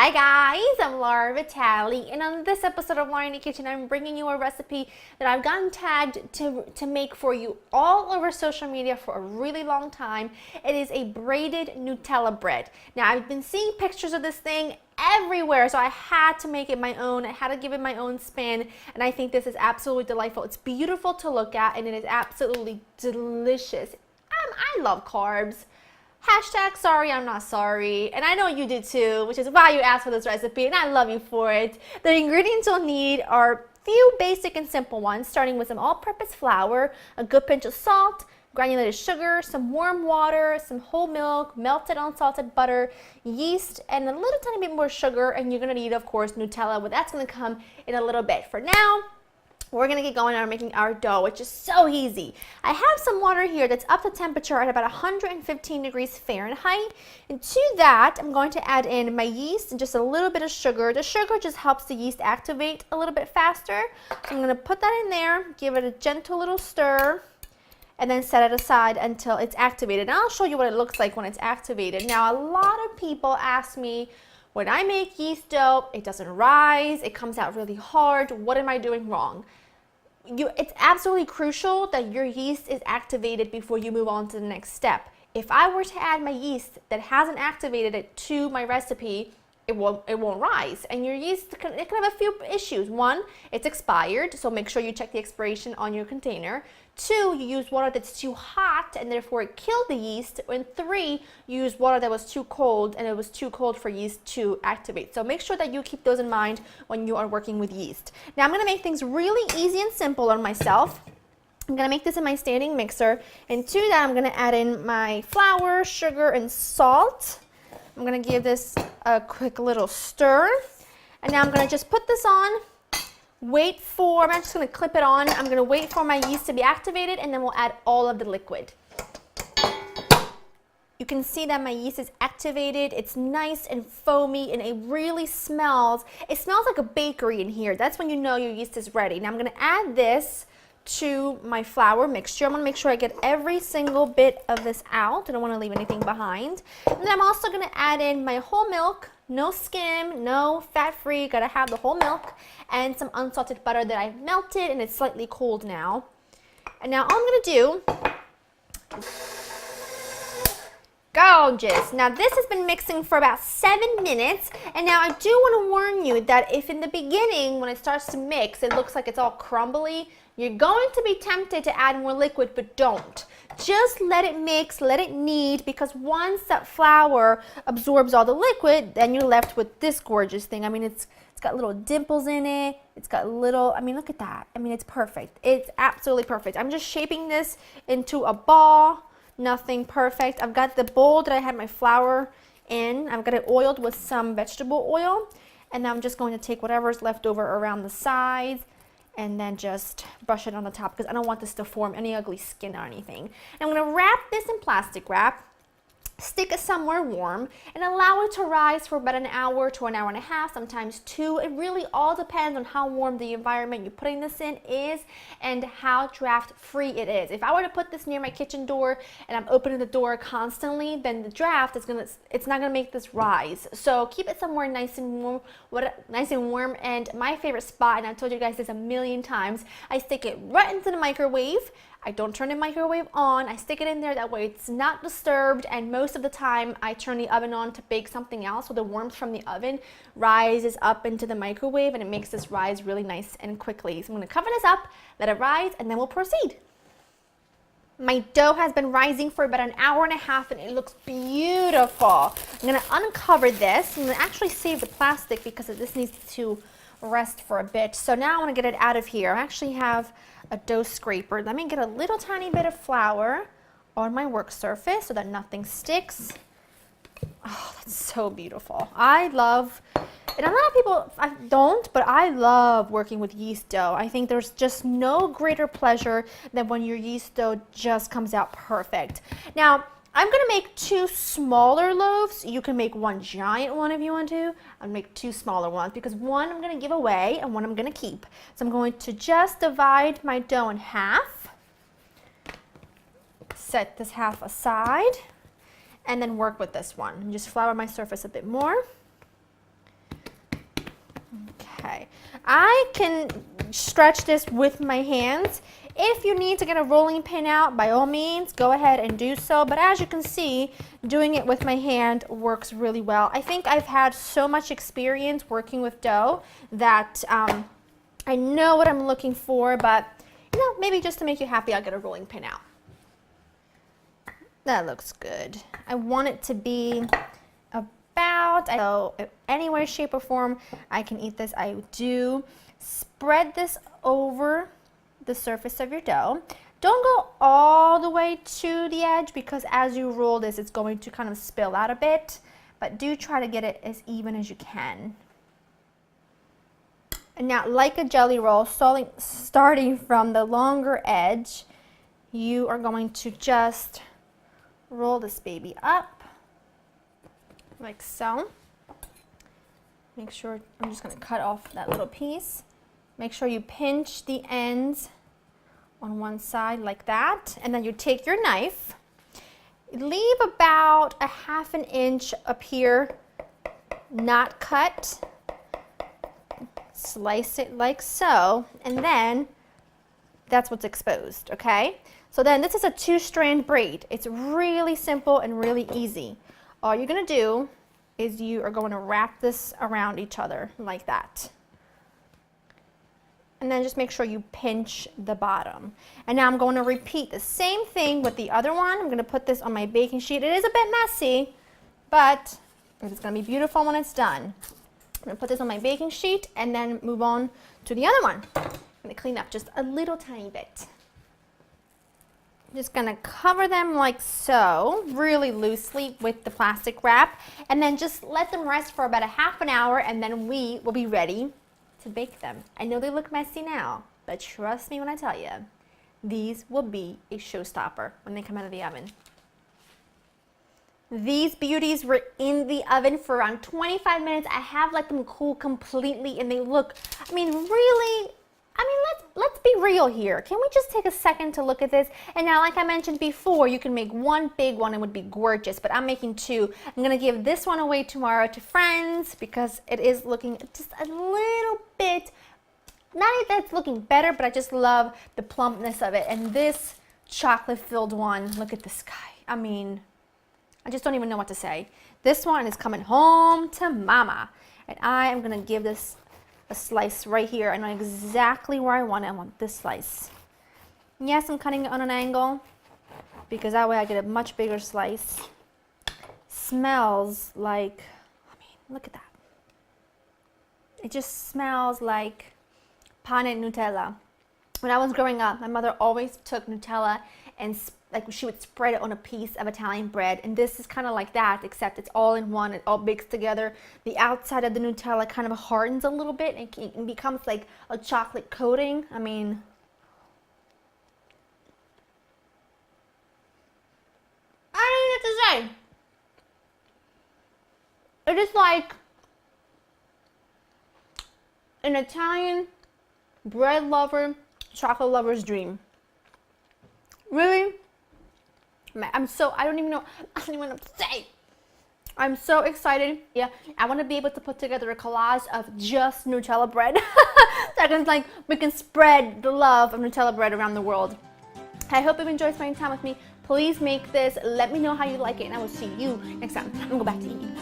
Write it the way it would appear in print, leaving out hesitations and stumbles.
Hi guys, I'm Laura Vitale, and on this episode of Laura in the Kitchen, I'm bringing you a recipe that I've gotten tagged to make for you all over social media for a really long time. It is a braided Nutella bread. Now, I've been seeing pictures of this thing everywhere, so I had to make it my own. I had to give it my own spin, and I think this is absolutely delightful. It's beautiful to look at, and it is absolutely delicious. I love carbs. Hashtag sorry, I'm not sorry. And I know you do too, which is why you asked for this recipe, and I love you for it. The ingredients you'll need are few basic and simple ones, starting with some all-purpose flour, a good pinch of salt, granulated sugar, some warm water, some whole milk, melted unsalted butter, yeast, and a little tiny bit more sugar. And you're gonna need, of course, Nutella, but that's gonna come in a little bit. For now, we're gonna get going on making our dough, which is so easy. I have some water here that's up to temperature at about 115 degrees Fahrenheit. And to that, I'm going to add in my yeast and just a little bit of sugar. The sugar just helps the yeast activate a little bit faster. So I'm gonna put that in there, give it a gentle little stir, and then set it aside until it's activated. And I'll show you what it looks like when it's activated. Now, a lot of people ask me, when I make yeast dough, it doesn't rise, it comes out really hard. What am I doing wrong? It's absolutely crucial that your yeast is activated before you move on to the next step. If I were to add my yeast that hasn't activated it to my recipe, it won't rise. And your yeast it can have a few issues. One, it's expired, so make sure you check the expiration on your container. Two, you use water that's too hot and therefore it killed the yeast. And three, you use water that was too cold and it was too cold for yeast to activate. So make sure that you keep those in mind when you are working with yeast. Now I'm gonna make things really easy and simple on myself. I'm gonna make this in my standing mixer, and to that I'm gonna add in my flour, sugar, and salt. I'm gonna give this a quick little stir, and now I'm gonna just put this on. I'm not just gonna clip it on. I'm gonna wait for my yeast to be activated, and then we'll add all of the liquid. You can see that my yeast is activated. It's nice and foamy, and it really smells like a bakery in here. That's when you know your yeast is ready. Now I'm gonna add this to my flour mixture. I'm gonna make sure I get every single bit of this out. I don't wanna leave anything behind. And then I'm also gonna add in my whole milk, no skim, no fat-free, gotta have the whole milk, and some unsalted butter that I've melted, and it's slightly cold now. And now all I'm gonna do, gorgeous. Now this has been mixing for about 7 minutes, and now I do want to warn you that if in the beginning when it starts to mix it looks like it's all crumbly, you're going to be tempted to add more liquid, but don't. Just let it mix, let it knead, because once that flour absorbs all the liquid, then you're left with this gorgeous thing. I mean, it's got little dimples in it. It's got little, I mean, look at that. I mean, it's perfect. It's absolutely perfect. I'm just shaping this into a ball. Nothing perfect. I've got the bowl that I had my flour in. I've got it oiled with some vegetable oil, and now I'm just going to take whatever's left over around the sides and then just brush it on the top, because I don't want this to form any ugly skin or anything. And I'm going to wrap this in plastic wrap, stick it somewhere warm, and allow it to rise for about an hour to an hour and a half, sometimes 2. It really all depends on how warm the environment you're putting this in is and how draft free it is. If I were to put this near my kitchen door and I'm opening the door constantly, then the draft is it's not gonna make this rise. So keep it somewhere nice and warm. And my favorite spot, and I've told you guys this a million times, I stick it right into the microwave. I don't turn the microwave on. I stick it in there, that way it's not disturbed, and most of the time I turn the oven on to bake something else, so the warmth from the oven rises up into the microwave and it makes this rise really nice and quickly. So I'm gonna cover this up, let it rise, and then we'll proceed. My dough has been rising for about an hour and a half, and it looks beautiful. I'm gonna uncover this. I'm gonna actually save the plastic because this needs to rest for a bit. So now I want to get it out of here. I actually have a dough scraper. Let me get a little tiny bit of flour on my work surface so that nothing sticks. Oh, that's so beautiful. I love, and a lot of people don't, but I love working with yeast dough. I think there's just no greater pleasure than when your yeast dough just comes out perfect. Now, I'm going to make 2 smaller loaves. You can make 1 giant one if you want to. I'll make 2 smaller ones because one I'm going to give away and one I'm going to keep. So I'm going to just divide my dough in half. Set this half aside and then work with this one. And just flour my surface a bit more. Okay, I can stretch this with my hands. If you need to get a rolling pin out, by all means, go ahead and do so. But as you can see, doing it with my hand works really well. I think I've had so much experience working with dough that I know what I'm looking for, but you know, maybe just to make you happy, I'll get a rolling pin out. That looks good. I want it to be about, so any way, shape, or form I can eat this, I do. Spread this over the surface of your dough. Don't go all the way to the edge because as you roll this, it's going to kind of spill out a bit, but do try to get it as even as you can. And now, like a jelly roll, starting from the longer edge, you are going to just roll this baby up, like so. Make sure, I'm just going to cut off that little piece. Make sure you pinch the ends on one side like that, and then you take your knife, leave about a ½ inch up here, not cut, slice it like so, and then that's what's exposed, okay? So then this is a 2-strand braid. It's really simple and really easy. All you're gonna do is you are going to wrap this around each other like that. And then just make sure you pinch the bottom. And now I'm going to repeat the same thing with the other one. I'm going to put this on my baking sheet. It is a bit messy, but it's going to be beautiful when it's done. I'm going to put this on my baking sheet and then move on to the other one. I'm going to clean up just a little tiny bit. I'm just going to cover them like so, really loosely with the plastic wrap, and then just let them rest for about a ½ an hour, and then we will be ready to bake them. I know they look messy now, but trust me when I tell you, these will be a showstopper when they come out of the oven. These beauties were in the oven for around 25 minutes. I have let them cool completely, and they look, I mean, really, let's be real here. Can we just take a second to look at this? And now, like I mentioned before, you can make one big one, it would be gorgeous, but I'm making 2. I'm gonna give this one away tomorrow to friends because it is looking just a little bit, not that it's looking better, but I just love the plumpness of it. And this chocolate-filled one, look at this guy. I mean, I just don't even know what to say. This one is coming home to mama. And I am gonna give this a slice right here. I know exactly where I want it. I want this slice. Yes, I'm cutting it on an angle because that way I get a much bigger slice. Smells like, I mean, look at that. It just smells like panettone Nutella. When I was growing up, my mother always took Nutella and like she would spread it on a piece of Italian bread, and this is kind of like that, except it's all in one. It all bakes together. The outside of the Nutella kind of hardens a little bit and it becomes like a chocolate coating. I mean, I don't know what to say. It is like an Italian bread lover, chocolate lover's dream. Really? I don't even know what to say. I'm so excited. Yeah, I want to be able to put together a collage of just Nutella bread. So we can spread the love of Nutella bread around the world. I hope you've enjoyed spending time with me. Please make this. Let me know how you like it, and I will see you next time. I'm going to go back to eating.